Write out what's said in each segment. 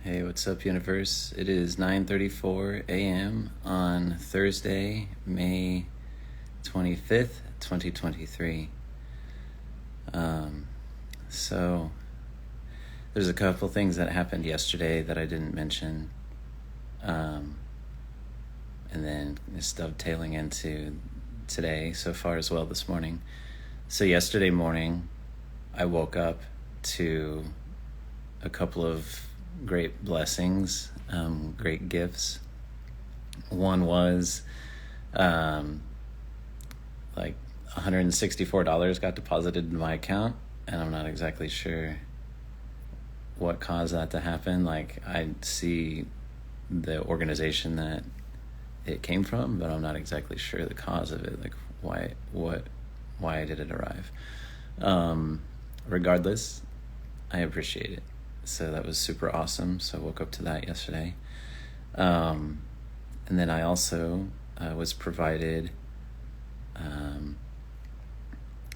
Hey, what's up, universe? It is 9:34 a.m. on Thursday, May 25th, 2023. So there's a couple things that happened yesterday that I didn't mention, and then it's dovetailing into today so far as well this morning. So yesterday morning, I woke up to a couple of great blessings, great gifts. One was like $164 got deposited in my account, and I'm not exactly sure what caused that to happen. Like, I see the organization that it came from, but I'm not exactly sure the cause of it, like why did it arrive. Regardless, I appreciate it. So that was super awesome. So I woke up to that yesterday. And then I also was provided an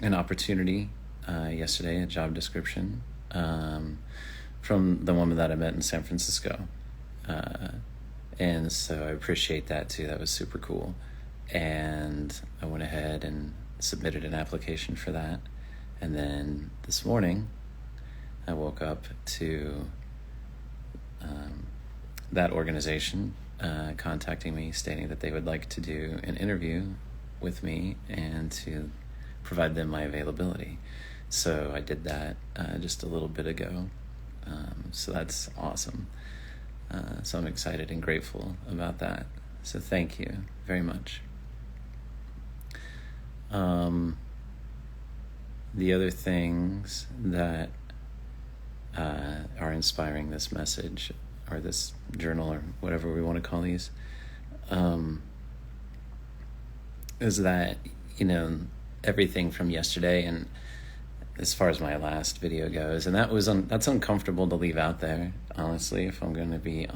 opportunity yesterday, a job description, from the woman that I met in San Francisco. And so I appreciate that too. That was super cool. And I went ahead and submitted an application for that. And then this morning, I woke up to that organization contacting me, stating that they would like to do an interview with me and to provide them my availability. So I did that just a little bit ago. So that's awesome. So I'm excited and grateful about that. So thank you very much. The other things that are inspiring this message, or this journal, or whatever we want to call these, is that, everything from yesterday, and as far as my last video goes, and that's uncomfortable to leave out there, honestly, if I'm going to be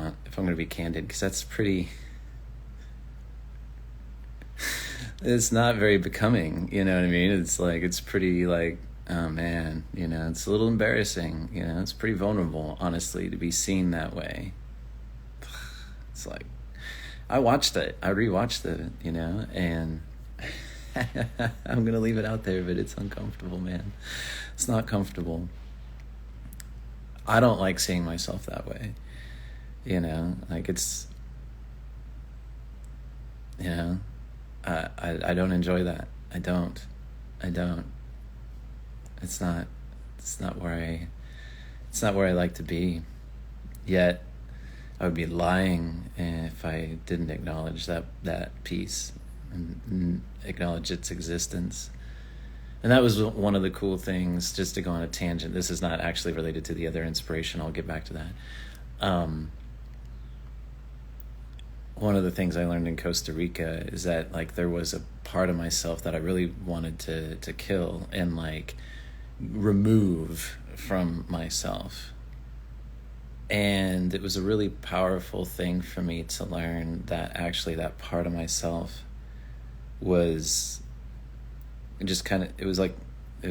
candid, because that's pretty it's not very becoming, you know what I mean? It's like, it's pretty like, oh man, it's a little embarrassing, it's pretty vulnerable, honestly, to be seen that way. It's like, I rewatched it, and I'm gonna leave it out there, but it's uncomfortable, man. It's not comfortable. I don't like seeing myself that way, like it's, I don't enjoy that. I don't. It's not where I like to be. Yet I would be lying if I didn't acknowledge that piece and acknowledge its existence. And that was one of the cool things, just to go on a tangent. This is not actually related to the other inspiration. I'll get back to that. One of the things I learned in Costa Rica is that, like, there was a part of myself that I really wanted to kill and, like, remove from myself. And it was a really powerful thing for me to learn that actually that part of myself was just it was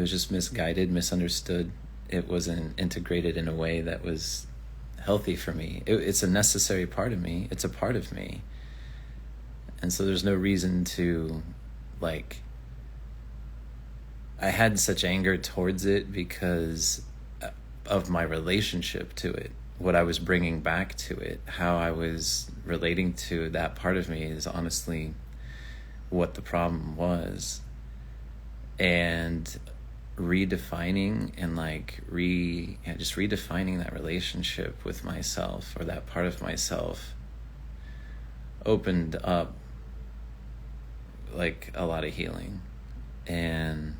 just misguided, misunderstood. It wasn't integrated in a way that was healthy for me. It's a necessary part of me. It's a part of me. And so there's no reason to, like, I had such anger towards it because of my relationship to it, what I was bringing back to it, how I was relating to that part of me is honestly what the problem was. And redefining and just redefining that relationship with myself, or that part of myself, opened up like a lot of healing, and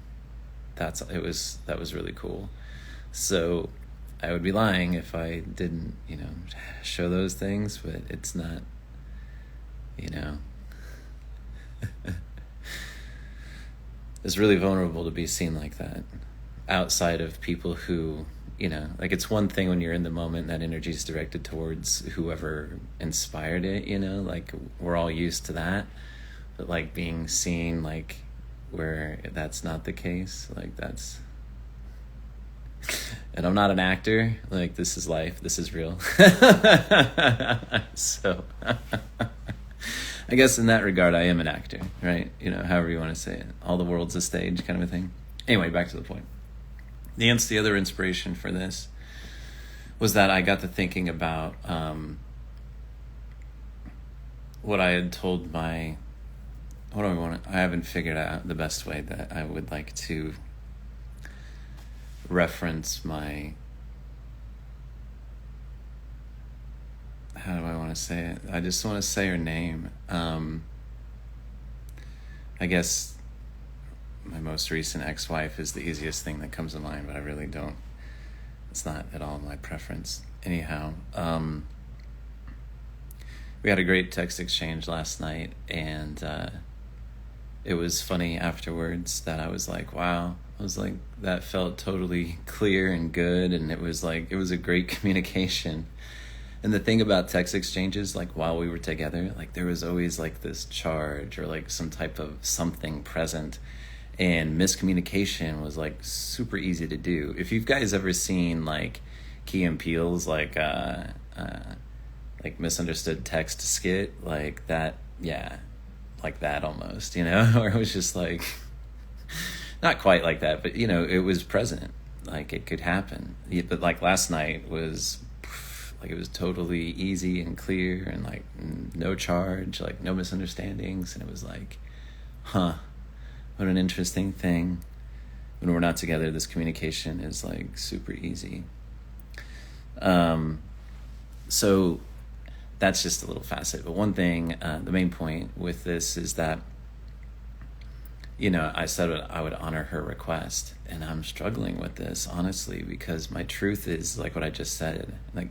that was really cool. So I would be lying if I didn't show those things, but it's not it's really vulnerable to be seen like that outside of people who, like, it's one thing when you're in the moment, that energy is directed towards whoever inspired it, like, we're all used to that. But, like, being seen, like, where that's not the case, like, that's And I'm not an actor. Like, this is life. This is real. So I guess in that regard, I am an actor, right? You know, however you want to say it. All the world's a stage kind of a thing. Anyway, back to the point. The other inspiration for this was that I got to thinking about what I had told my... What do I want to... I haven't figured out the best way that I would like to reference my... How do I want to say it? I just want to say her name. I guess my most recent ex-wife is the easiest thing that comes to mind, but I really don't. It's not at all my preference. Anyhow, we had a great text exchange last night, and it was funny afterwards that I was like, wow. I was like, that felt totally clear and good, and it was a great communication. And the thing about text exchanges, like while we were together, like there was always like this charge or like some type of something present, and miscommunication was like super easy to do. If you guys ever seen like Key and Peele's like misunderstood text skit, like that, yeah, like that almost, you know, or it was just like not quite like that, but you know, it was present, like it could happen. But like last night was like it was totally easy and clear and like no charge, like no misunderstandings, and it was like, huh, what an interesting thing. When we're not together, this communication is like super easy. So that's just a little facet. But one thing, the main point with this is that, you know, I said I would honor her request, and I'm struggling with this, honestly, because my truth is like what I just said. Like,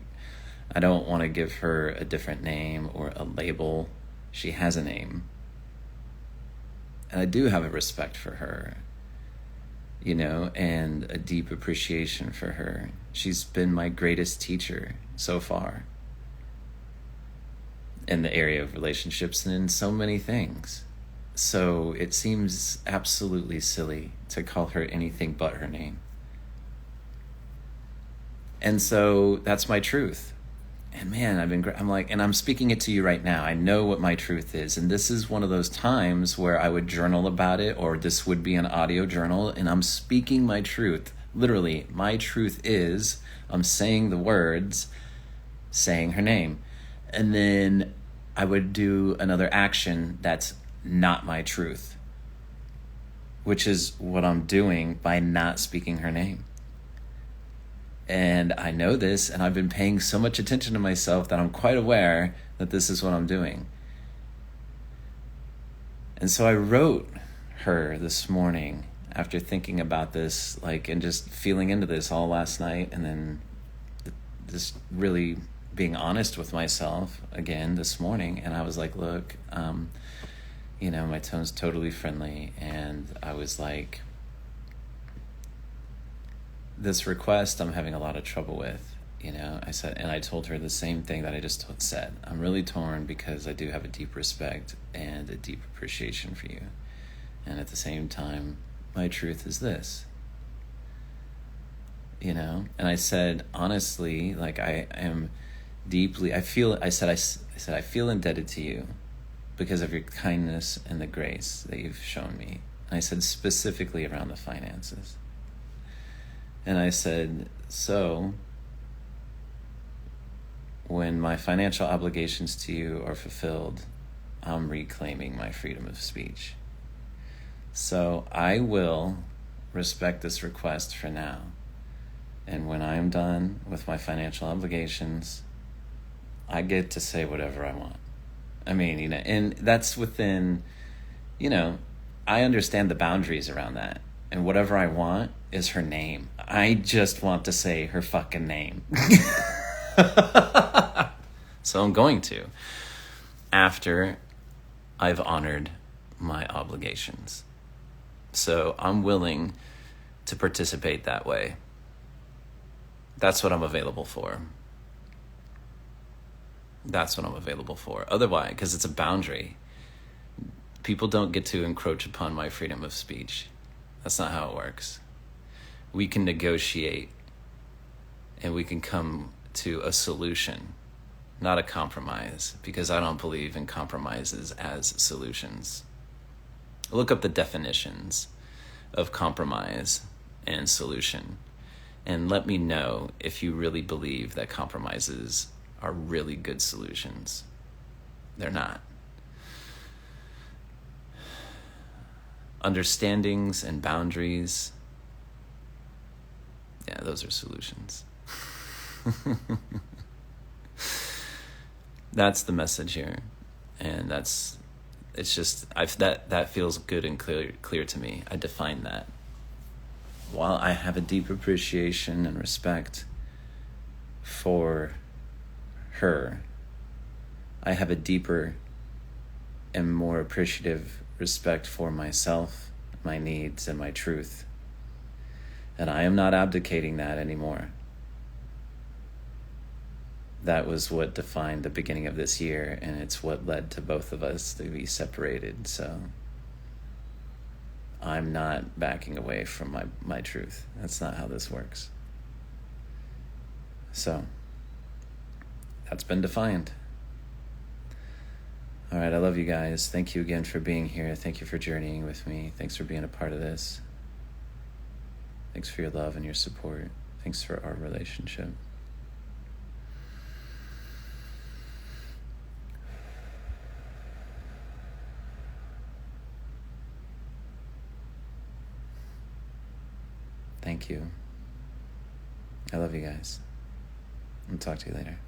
I don't want to give her a different name or a label. She has a name. And I do have a respect for her, you know, and a deep appreciation for her. She's been my greatest teacher so far in the area of relationships and in so many things. So it seems absolutely silly to call her anything but her name. And so that's my truth. And man, I'm like, and I'm speaking it to you right now. I know what my truth is. And this is one of those times where I would journal about it, or this would be an audio journal, and I'm speaking my truth. Literally, my truth is, I'm saying the words, saying her name. And then I would do another action that's not my truth, which is what I'm doing by not speaking her name. And I know this, and I've been paying so much attention to myself that I'm quite aware that this is what I'm doing. And so I wrote her this morning after thinking about this, like, and just feeling into this all last night, and then just really being honest with myself again this morning. And I was like, look, you know, my tone's totally friendly, and I was like, this request I'm having a lot of trouble with, you know. I said, and I told her the same thing that I just said. I'm really torn because I do have a deep respect and a deep appreciation for you, and at the same time, my truth is this, you know. And I said, honestly, like, I am deeply, I feel indebted to you because of your kindness and the grace that you've shown me. And I said specifically around the finances. And I said, so when my financial obligations to you are fulfilled, I'm reclaiming my freedom of speech. So I will respect this request for now. And when I'm done with my financial obligations, I get to say whatever I want. I mean, you know, and that's within, you know, I understand the boundaries around that. And whatever I want is her name. I just want to say her fucking name. So I'm going to, after I've honored my obligations. So I'm willing to participate that way. That's what I'm available for. That's what I'm available for. Otherwise, because it's a boundary, people don't get to encroach upon my freedom of speech. That's not how it works. We can negotiate and we can come to a solution, not a compromise, because I don't believe in compromises as solutions. Look up the definitions of compromise and solution, and let me know if you really believe that compromises are really good solutions. They're not. Understandings and boundaries, yeah, those are solutions. That's the message here, and that feels good and clear to me. I define that. While I have a deep appreciation and respect for her, I have a deeper and more appreciative respect for myself, my needs, and my truth. And I am not abdicating that anymore. That was what defined the beginning of this year, and it's what led to both of us to be separated. So I'm not backing away from my truth. That's not how this works. So that's been defined. All right, I love you guys. Thank you again for being here. Thank you for journeying with me. Thanks for being a part of this. Thanks for your love and your support. Thanks for our relationship. Thank you. I love you guys. I'll talk to you later.